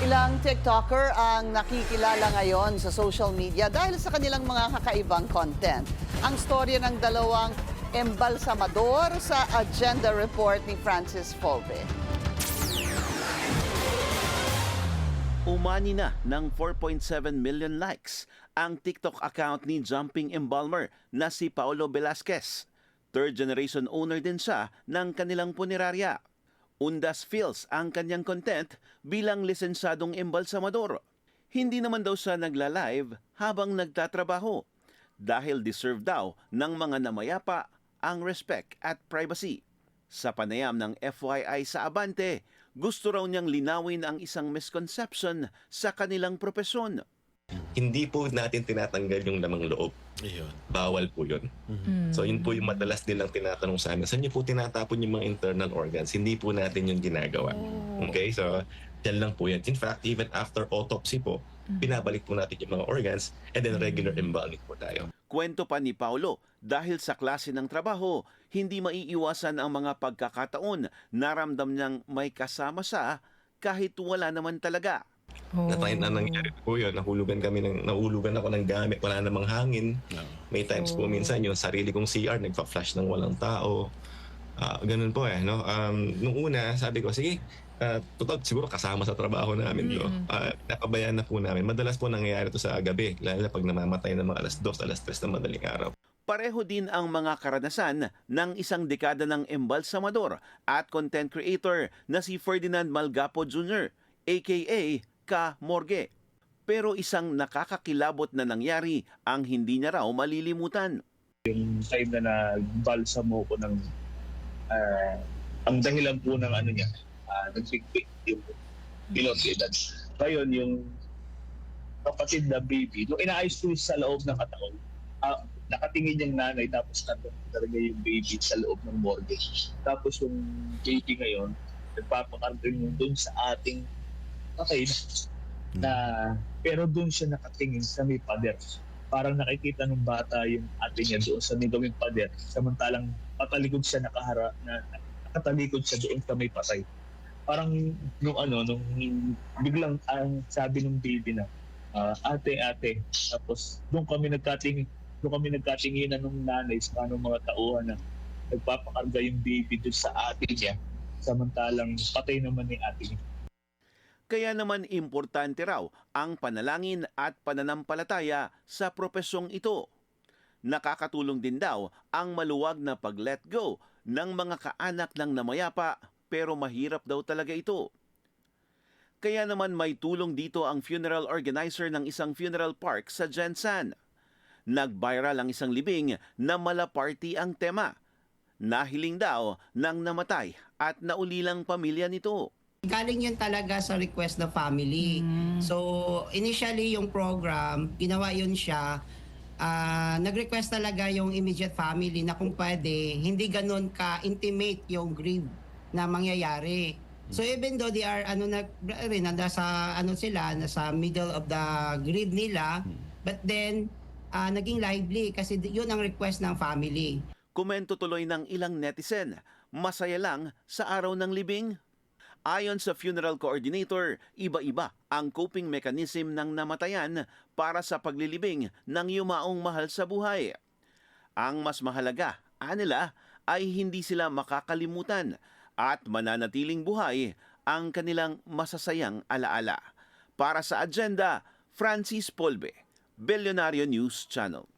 Ilang TikToker ang nakikilala ngayon sa social media dahil sa kanilang mga kakaibang content. Ang storya ng dalawang embalsamador sa agenda report ni Francis Folbe. Umani na ng 4.7 million likes ang TikTok account ni Jumping Embalmer na si Paolo Velasquez. Third generation owner din siya ng kanilang punerarya. Undas feels ang kanyang content bilang lisensyadong embalsamador. Hindi naman daw siya nagla-live habang nagtatrabaho dahil deserve daw ng mga namayapa ang respect at privacy. Sa panayam ng FYI sa Abante, gusto raw niyang linawin ang isang misconception sa kanilang propesyon. Hindi po natin tinatanggal yung lamang loob. Ayun. Bawal po yun. So yun po yung madalas nilang tinatanong sa amin. Saan niyo po tinatapon yung mga internal organs? Hindi po natin yung ginagawa. Okay? So, yan lang po yan. In fact, even after autopsy po, pinabalik po natin yung mga organs and then regular embalming po tayo. Kwento pa ni Paulo, dahil sa klase ng trabaho, hindi maiiwasan ang mga pagkakataon na ramdam niyang may kasama siya kahit wala naman talaga. Na nangyari po yun. Nahulugan ako ng gamit. Wala namang hangin. May times po minsan yung sarili kong CR, nagpa-flash ng walang tao. Ganun po eh. No? Nung una, sabi ko, sige, total siguro kasama sa trabaho namin. Napabayaan na po namin. Madalas po nangyayari to sa gabi. Lalo na pag namamatay ng mga alas 2, alas 3 na madaling araw. Pareho din ang mga karanasan ng isang dekada ng embalsamador at content creator na si Ferdinand Malgapo Jr., aka Ka Morgue. Pero isang nakakakilabot na nangyari ang hindi niya raw malilimutan. Yung time na nagbalsamo ko ng ang dahilan po ng ano niya, nagbigpig yung pilot edad. Ngayon, yung kapatid na baby, nung inaayos ko sa loob ng katawan, nakatingin yung nanay tapos nandun talaga yung baby sa loob ng morgue. Tapos yung baby ngayon, nagpapakarton yung dun sa ating patay na pero doon siya nakatingin sa may pader. Parang nakikita ng bata yung ate niya doon sa may gawing pader. Samantalang patalikod siya nakatalikod siya doon sa may patay. Parang nung biglang ang sabi ng baby na ate. Tapos doon kami nagkatinginan ng nanay sa mga tauhan na nagpapakarga yung baby doon sa ate niya. Samantalang patay naman ni ate niya. Kaya naman importante raw ang panalangin at pananampalataya sa propesyong ito. Nakakatulong din daw ang maluwag na pag-let go ng mga kaanak ng namayapa pero mahirap daw talaga ito. Kaya naman may tulong dito ang funeral organizer ng isang funeral park sa Jensan. Nag-viral ang isang libing na mala-party ang tema. Nahiling daw ng namatay at naulilang pamilya nito. Galing yun talaga sa request ng family. So, initially yung program, ginawa yun siya, nag-request talaga yung immediate family na kung pwede, hindi ganun ka-intimate yung grief na mangyayari. So, even though they are, nasa middle of the grief nila, but then, naging lively kasi yun ang request ng family. Komento tuloy ng ilang netizen, masaya lang sa araw ng libing. Ayon sa funeral coordinator, iba-iba ang coping mechanism ng namatayan para sa paglilibing ng yumaong mahal sa buhay. Ang mas mahalaga, anila, ay hindi sila makakalimutan at mananatiling buhay ang kanilang masasayang alaala. Para sa agenda, Francis Folbe, Billionario News Channel.